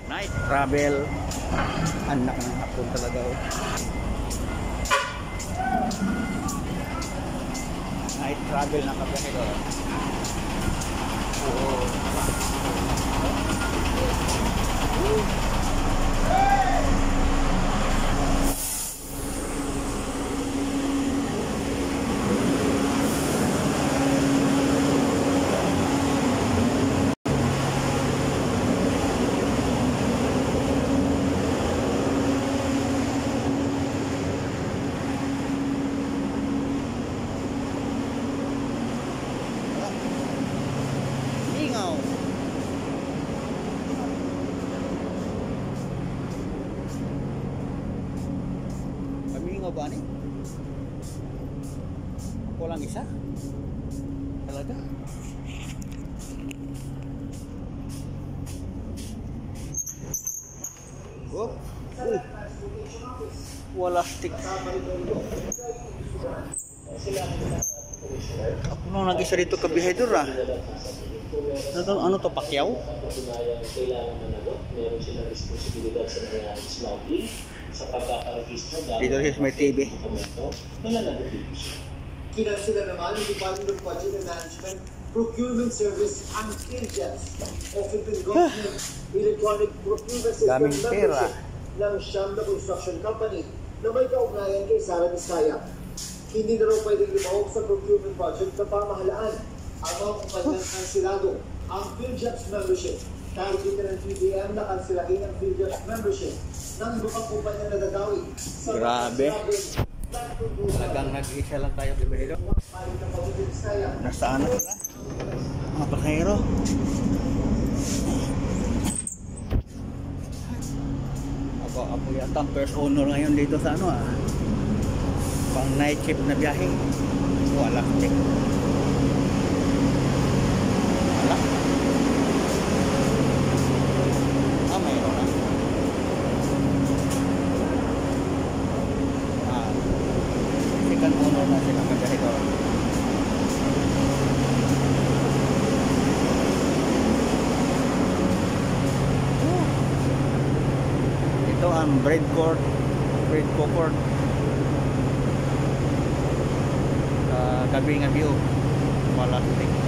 Night travel. Anak ng hapon talaga. Oh. Night travel na kabiyahe ko. Oo. Ba ni? Ako lang isa? Talaga? Oh. Wala stick. Ako lang nag-isa dito kabihedor ah. Ano to, Pacquiao? Meron silang responsibilidad sa mga smuggling sa pagkakarehistro dito sa may TV. Kinansila naman yung Department of Budget and Management Procurement Service ang PhilJets o Philippine Government Electronic Procurement System membership ng siyam na construction company na may kaugnayan kay Sara Vizcaya. Hindi na raw pwedeng limahok sa procurement project na pamahalaan ang mga kumpanyang kansilado ang PhilJets membership. Target ng PBM na kansilahin ang PhilJets membership ng iba pang kumpanya na dadawi. Grabe. Talagang nag-isa lang tayo kabihedor. Nasaan na sila? Mga pasahero. Ako yata ang first owner ngayon dito sa ano ah. Pang night shift na biyahe. Wala stick. Wala. Mayroon na. Second owner na sila kabihedor. Ito ang bread court gabi nga view wala stick.